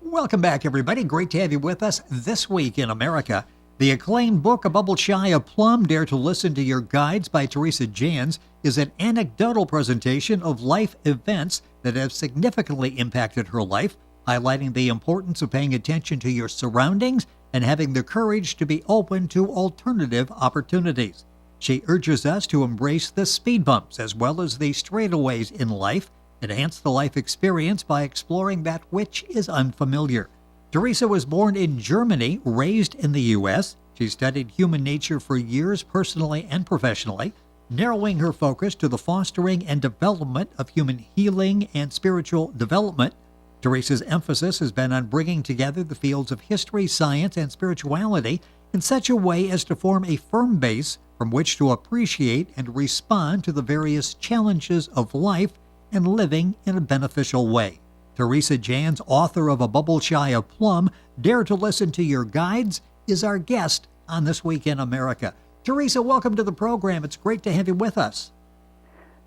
Welcome back, everybody. Great to have you with us this week in America. The acclaimed book, A Bubble Shy of Plumb, Dare to Listen to Your Guides by Teresa Janz, is an anecdotal presentation of life events that have significantly impacted her life, highlighting the importance of paying attention to your surroundings and having the courage to be open to alternative opportunities. She urges us to embrace the speed bumps as well as the straightaways in life, enhance the life experience by exploring that which is unfamiliar. Teresa was born in Germany, raised in the U.S. She studied human nature for years personally and professionally, narrowing her focus to the fostering and development of human healing and spiritual development. Teresa's emphasis has been on bringing together the fields of history, science, and spirituality in such a way as to form a firm base from which to appreciate and respond to the various challenges of life and living in a beneficial way. Teresa Janz, author of A Bubble Shy of Plumb, Dare to Listen to Your Guides, is our guest on This Week in America. Teresa, welcome to the program. It's great to have you with us.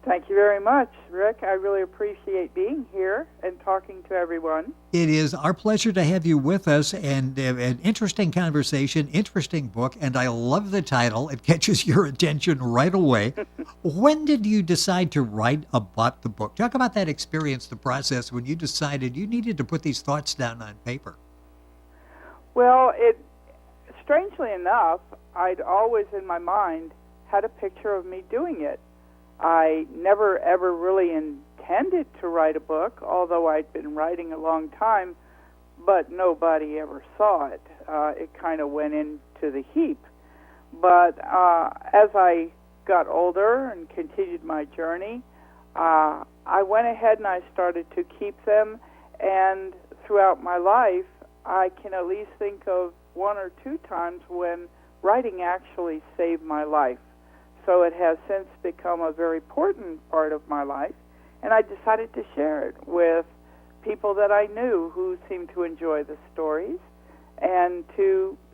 Thank you very much, Rick. I really appreciate being here and talking to everyone. It is our pleasure to have you with us, and an interesting conversation, interesting book, and I love the title. It catches your attention right away. When did you decide to write about the book? Talk about that experience, the process, when you decided you needed to put these thoughts down on paper. Well, strangely enough, I'd always in my mind had a picture of me doing it. I never ever really intended to write a book, although I'd been writing a long time, but nobody ever saw it. It kind of went into the heap. But as I got older and continued my journey, I went ahead and I started to keep them, and throughout my life, I can at least think of one or two times when writing actually saved my life. So it has since become a very important part of my life, and I decided to share it with people that I knew who seemed to enjoy the stories, and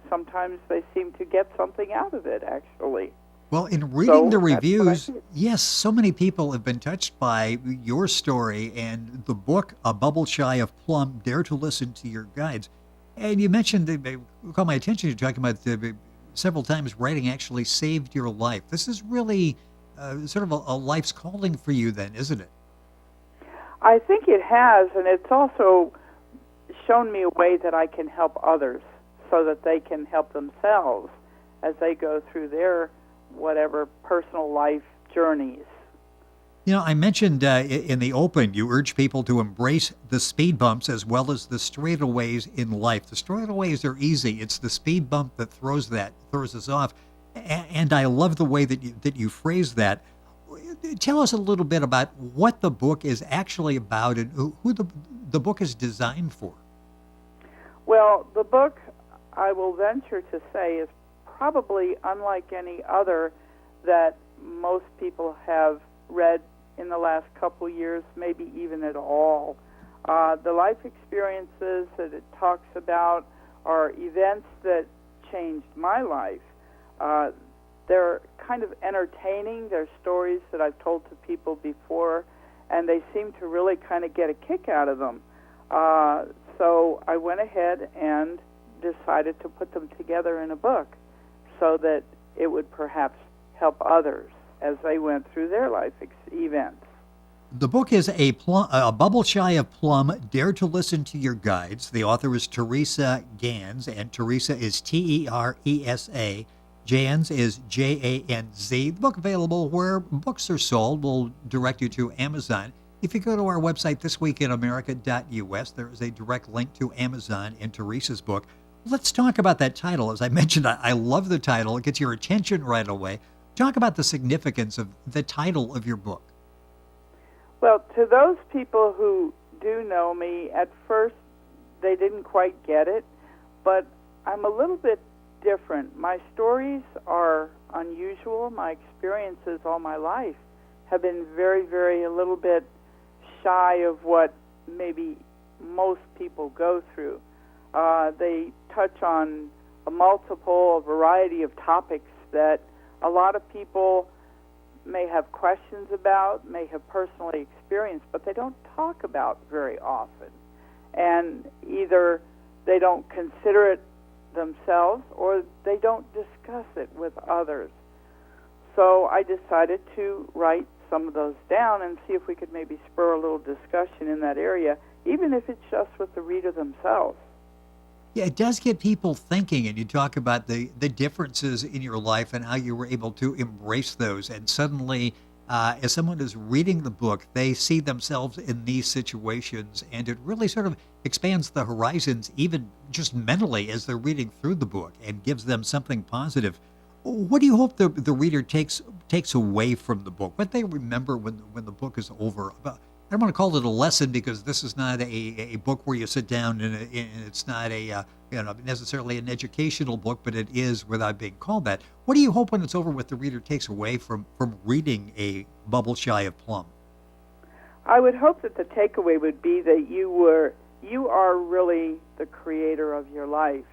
sometimes they seem to get something out of it, actually. Well, in reading the that's reviews, what I did. yes, so many people have been touched by your story and the book, A Bubble Shy of Plumb, Dare to Listen to Your Guides. And you mentioned, caught my attention, you're talking about several times writing actually saved your life. This is really sort of a life's calling for you then, isn't it? I think it has, and it's also shown me a way that I can help others so that they can help themselves as they go through their whatever personal life journeys. You know, I mentioned in the open, you urge people to embrace the speed bumps as well as the straightaways in life. The straightaways are easy. It's the speed bump that throws us off. And I love the way that you phrase that. Tell us a little bit about what the book is actually about and who the book is designed for. Well, the book, I will venture to say, is probably unlike any other that most people have read in the last couple years, maybe even at all. The life experiences that it talks about are events that changed my life. They're kind of entertaining. They're stories that I've told to people before, and they seem to really kind of get a kick out of them. So I went ahead and decided to put them together in a book so that it would perhaps help others as they went through their life events. The book is A Bubble Shy of Plumb, Dare to Listen to Your Guides. The author is Teresa Janz, and Teresa is Teresa. Janz is Janz. The book available where books are sold. We'll direct you to Amazon. If you go to our website, thisweekinamerica.us, there is a direct link to Amazon and Teresa's book. Let's talk about that title. As I mentioned, I love the title. It gets your attention right away. Talk about the significance of the title of your book. Well, to those people who do know me, at first they didn't quite get it, but I'm a little bit different. My stories are unusual. My experiences all my life have been very, very a little bit shy of what maybe most people go through. They touch on a variety of topics that a lot of people may have questions about, may have personally experienced, but they don't talk about very often. And either they don't consider it themselves or they don't discuss it with others. So I decided to write some of those down and see if we could maybe spur a little discussion in that area, even if it's just with the reader themselves. Yeah, it does get people thinking, and you talk about the differences in your life and how you were able to embrace those. And suddenly, as someone is reading the book, they see themselves in these situations, and it really sort of expands the horizons, even just mentally, as they're reading through the book, and gives them something positive. What do you hope the reader takes away from the book? What they remember when the book is over? I don't want to call it a lesson, because this is not a book where you sit down, and it's not necessarily an educational book, but it is, without being called that. What do you hope when it's over what the reader takes away from reading a Bubble Shy of Plumb? I would hope that the takeaway would be that you are really the creator of your life.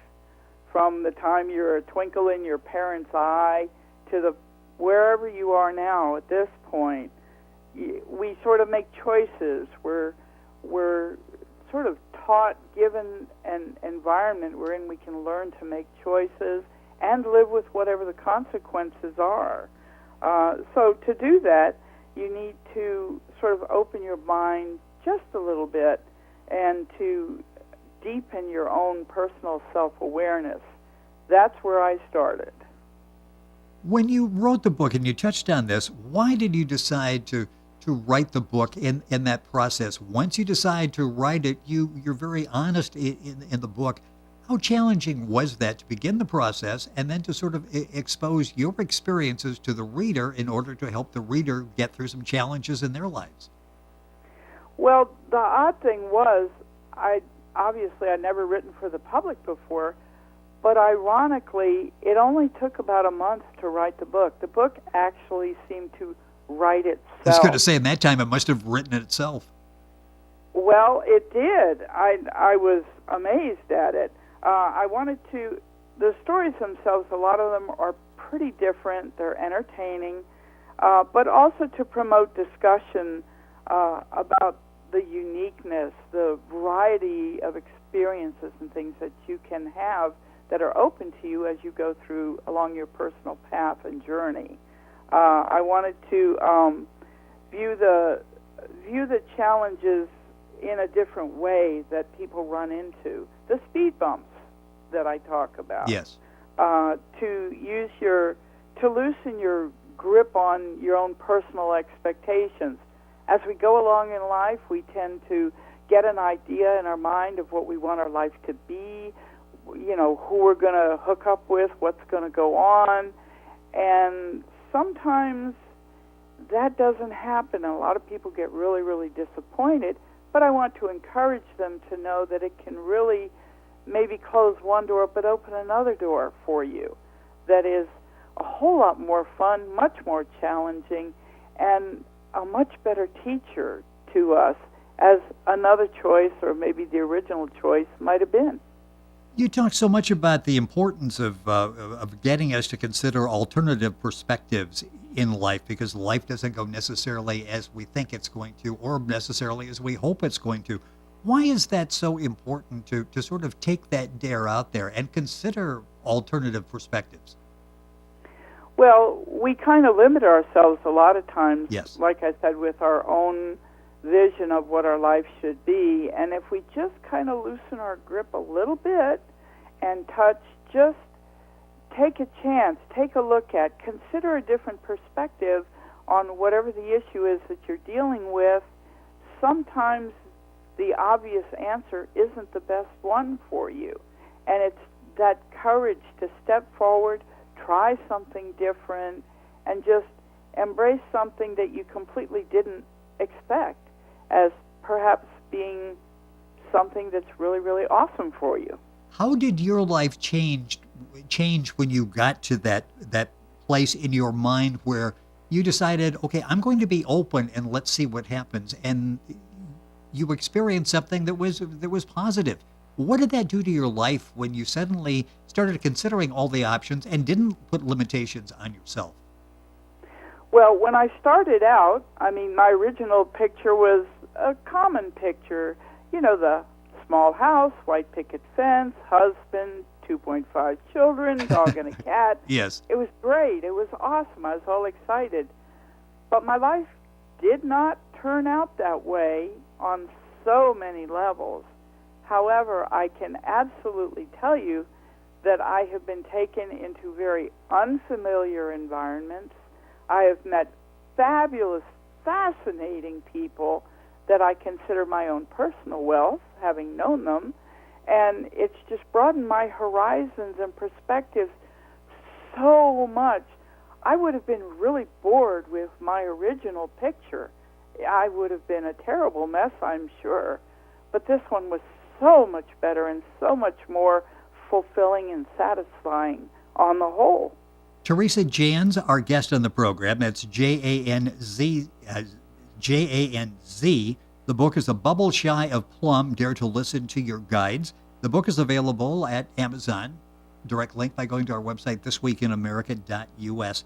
From the time you're a twinkle in your parents' eye to wherever you are now at this point, we sort of make choices. We're sort of taught, given an environment wherein we can learn to make choices and live with whatever the consequences are. So to do that, you need to sort of open your mind just a little bit and to deepen your own personal self-awareness. That's where I started. When you wrote the book, and you touched on this, why did you decide to write the book in that process? Once you decide to write it, you're very honest in the book. How challenging was that to begin the process and then to sort of expose your experiences to the reader in order to help the reader get through some challenges in their lives? Well, the odd thing was, I'd never written for the public before, but ironically, it only took about a month to write the book. The book actually seemed to write itself. I was going to say, in that time, it must have written it itself. Well, it did. I was amazed at it. The stories themselves, a lot of them are pretty different. They're entertaining, but also to promote discussion about the uniqueness, the variety of experiences and things that you can have that are open to you as you go through along your personal path and journey. I wanted to view the challenges in a different way that people run into. The speed bumps that I talk about. Yes. To loosen your grip on your own personal expectations. As we go along in life, we tend to get an idea in our mind of what we want our life to be, who we're going to hook up with, what's going to go on, and sometimes that doesn't happen. A lot of people get really, really disappointed, but I want to encourage them to know that it can really maybe close one door but open another door for you that is a whole lot more fun, much more challenging, and a much better teacher to us as another choice or maybe the original choice might have been. You talk so much about the importance of getting us to consider alternative perspectives in life, because life doesn't go necessarily as we think it's going to, or necessarily as we hope it's going to. Why is that so important to sort of take that dare out there and consider alternative perspectives? Well, we kind of limit ourselves a lot of times, yes, like I said, with our own vision of what our life should be. And if we just kind of loosen our grip a little bit and just take a chance, take a look at, consider a different perspective on whatever the issue is that you're dealing with, sometimes the obvious answer isn't the best one for you. And it's that courage to step forward, try something different, and just embrace something that you completely didn't expect as perhaps being something that's really, really awesome for you. How did your life change when you got to that place in your mind where you decided, okay, I'm going to be open and let's see what happens, and you experienced something that was positive? What did that do to your life when you suddenly started considering all the options and didn't put limitations on yourself? Well, when I started out, my original picture was a common picture, the small house, white picket fence, husband, 2.5 children, dog and a cat. Yes. It was great. It was awesome. I was all excited. But my life did not turn out that way on so many levels. However, I can absolutely tell you that I have been taken into very unfamiliar environments. I have met fabulous, fascinating people that I consider my own personal wealth, having known them, and it's just broadened my horizons and perspectives so much. I would have been really bored with my original picture. I would have been a terrible mess, I'm sure. But this one was so much better and so much more fulfilling and satisfying on the whole. Teresa Janz, our guest on the program. That's Janz. Janz. The book is A Bubble Shy of Plumb, Dare to Listen to Your Guides. The book is available at Amazon. Direct link by going to our website, thisweekinamerica.us.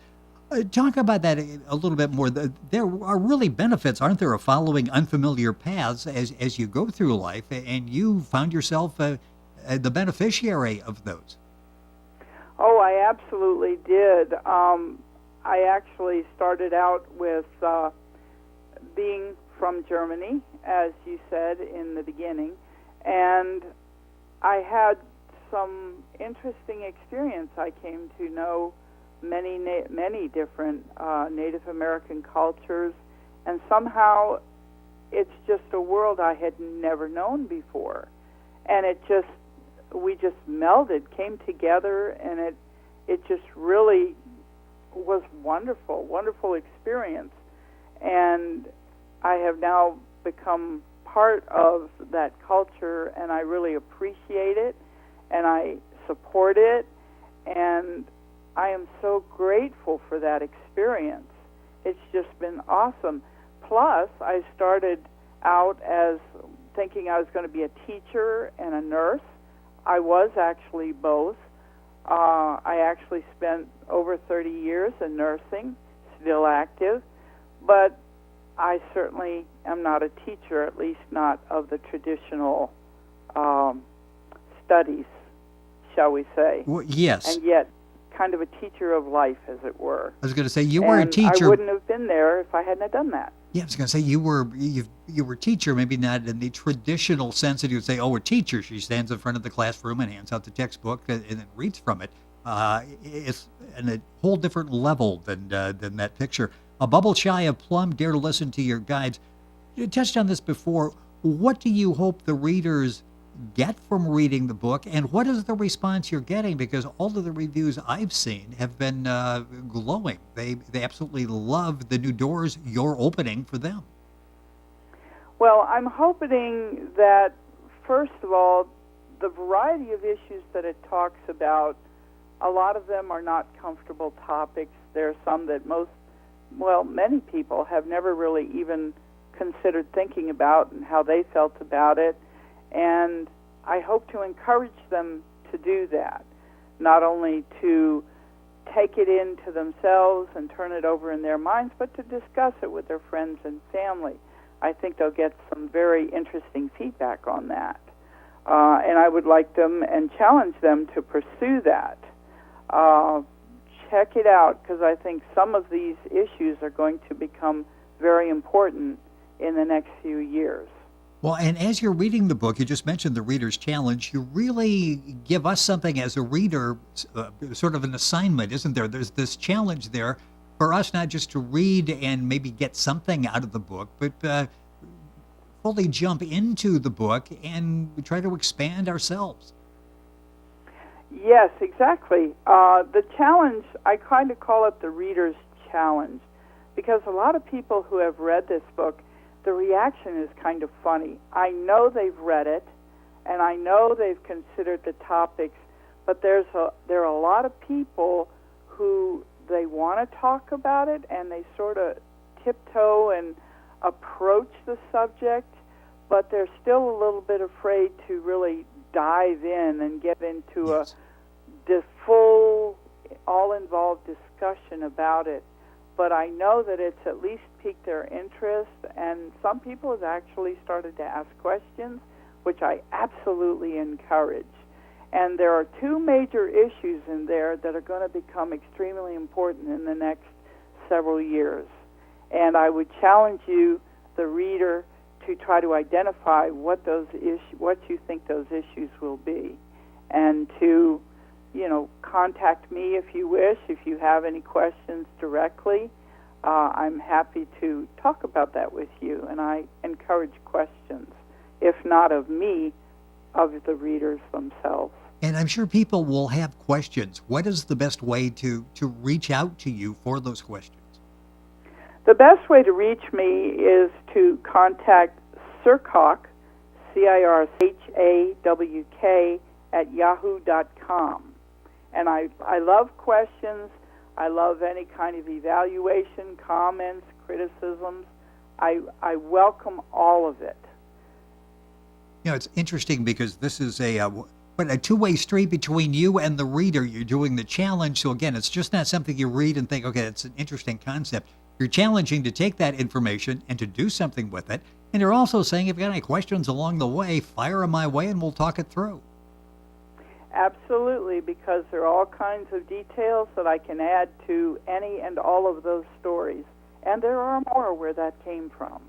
Talk about that a little bit more. There are really benefits, aren't there, of following unfamiliar paths as you go through life, and you found yourself the beneficiary of those. Oh, I absolutely did. I actually started out with being from Germany, as you said in the beginning, and I had some interesting experience. I came to know many different Native American cultures, and somehow it's just a world I had never known before, and we just melded, came together, and it just really was wonderful experience. And I have now become part of that culture, and I really appreciate it, and I support it, and I am so grateful for that experience. It's just been awesome. Plus, I started out as thinking I was going to be a teacher and a nurse. I was actually both. I actually spent over 30 years in nursing, still active, but I certainly am not a teacher, at least not of the traditional studies, shall we say. Well, yes. And yet, kind of a teacher of life, as it were. I was going to say you were a teacher. I wouldn't have been there if I hadn't have done that. Yeah, I was going to say you were a teacher, maybe not in the traditional sense that you would say, oh, a teacher. She stands in front of the classroom and hands out the textbook and then reads from it. It's in a whole different level than that picture. A Bubble Shy of Plumb, Dare to Listen to Your Guides. You touched on this before. What do you hope the readers get from reading the book, and what is the response you're getting? Because all of the reviews I've seen have been glowing. They absolutely love the new doors you're opening for them. Well, I'm hoping that, first of all, the variety of issues that it talks about, a lot of them are not comfortable topics. There are some that many people have never really even considered thinking about and how they felt about it. And I hope to encourage them to do that, not only to take it into themselves and turn it over in their minds, but to discuss it with their friends and family. I think they'll get some very interesting feedback on that. And I would like them and challenge them to pursue that. Check it out, because I think some of these issues are going to become very important in the next few years. Well, and as you're reading the book, you just mentioned the Reader's Challenge. You really give us something as a reader, sort of an assignment, isn't there? There's this challenge there for us not just to read and maybe get something out of the book, but fully jump into the book and try to expand ourselves. Yes, exactly. The challenge, I kind of call it the Reader's Challenge, because a lot of people who have read this book, the reaction is kind of funny. I know they've read it, and I know they've considered the topics, but there are a lot of people who they want to talk about it, and they sort of tiptoe and approach the subject, but they're still a little bit afraid to really dive in and get into Yes. a full, all-involved discussion about it. But I know that it's at least piqued their interest, and some people have actually started to ask questions, which I absolutely encourage. And there are two major issues in there that are going to become extremely important in the next several years. And I would challenge you, the reader, to try to identify what you think those issues will be, and to, contact me if you wish, if you have any questions directly. I'm happy to talk about that with you, and I encourage questions, if not of me, of the readers themselves. And I'm sure people will have questions. What is the best way to reach out to you for those questions? The best way to reach me is to contact Circawk, CIRHAWK, at yahoo.com. And I love questions. I love any kind of evaluation, comments, criticisms. I welcome all of it. It's interesting because this is a two-way street between you and the reader. You're doing the challenge. So again, it's just not something you read and think, okay, it's an interesting concept. You're challenging to take that information and to do something with it. And you're also saying, if you got any questions along the way, fire them my way and we'll talk it through. Absolutely, because there are all kinds of details that I can add to any and all of those stories. And there are more where that came from.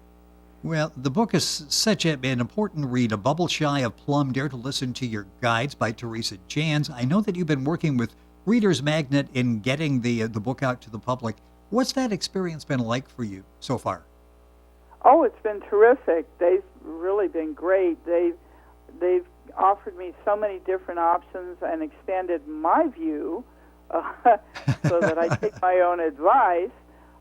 Well, the book is such an important read, A Bubble Shy of Plumb, Dare to Listen to Your Guides by Teresa Janz. I know that you've been working with Reader's Magnet in getting the book out to the public. What's that experience been like for you so far? Oh, it's been terrific. They've really been great. They've offered me so many different options and expanded my view so that I take my own advice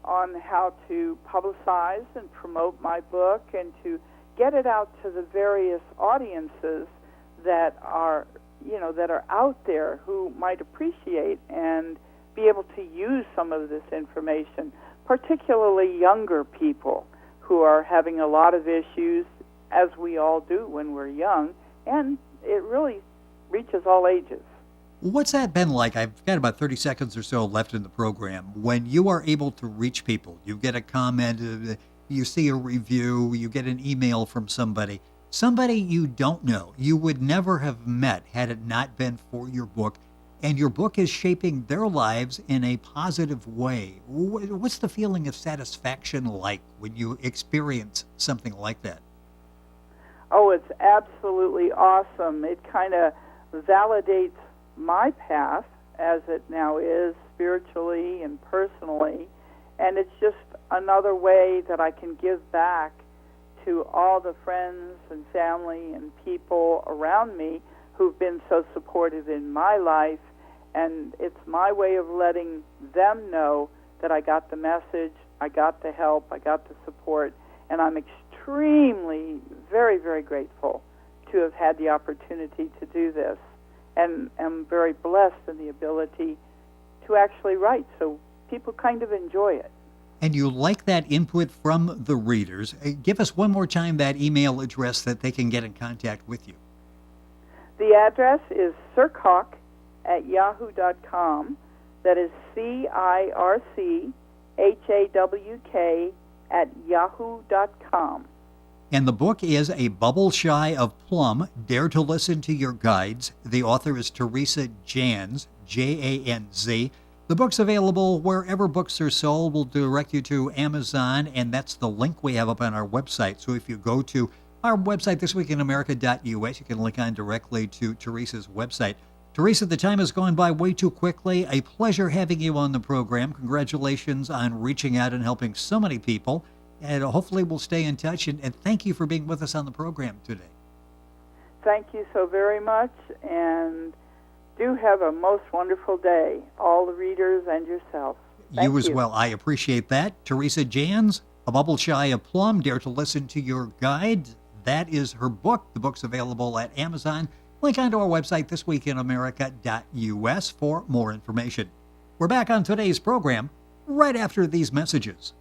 on how to publicize and promote my book and to get it out to the various audiences that are out there who might appreciate and be able to use some of this information, particularly younger people who are having a lot of issues, as we all do when we're young, and it really reaches all ages. What's that been like? I've got about 30 seconds or so left in the program. When you are able to reach people, you get a comment, you see a review, you get an email from somebody you don't know, you would never have met had it not been for your book, and your book is shaping their lives in a positive way. What's the feeling of satisfaction like when you experience something like that? Oh, it's absolutely awesome. It kind of validates my path as it now is, spiritually and personally, and it's just another way that I can give back to all the friends and family and people around me who've been so supportive in my life, and it's my way of letting them know that I got the message, I got the help, I got the support, and I'm extremely, very, very grateful to have had the opportunity to do this. And I'm very blessed in the ability to actually write, so people kind of enjoy it. And you like that input from the readers. Give us one more time that email address that they can get in contact with you. The address is Circawk at yahoo.com. That is CIRCHAWK at yahoo.com. And the book is A Bubble Shy of Plumb, Dare to Listen to Your Guides. The author is Teresa Janz, Janz. The book's available wherever books are sold. We'll direct you to Amazon, and that's the link we have up on our website. So if you go to our website, thisweekinamerica.us, you can link on directly to Teresa's website. Teresa, the time has gone by way too quickly. A pleasure having you on the program. Congratulations on reaching out and helping so many people. And hopefully we'll stay in touch. And thank you for being with us on the program today. Thank you so very much. And do have a most wonderful day, all the readers and yourself. Thank you as well. I appreciate that. Teresa Janz, A Bubble Shy of Plumb, Dare to Listen to Your Guide. That is her book. The book's available at Amazon. Link onto our website, thisweekinamerica.us, for more information. We're back on today's program right after these messages.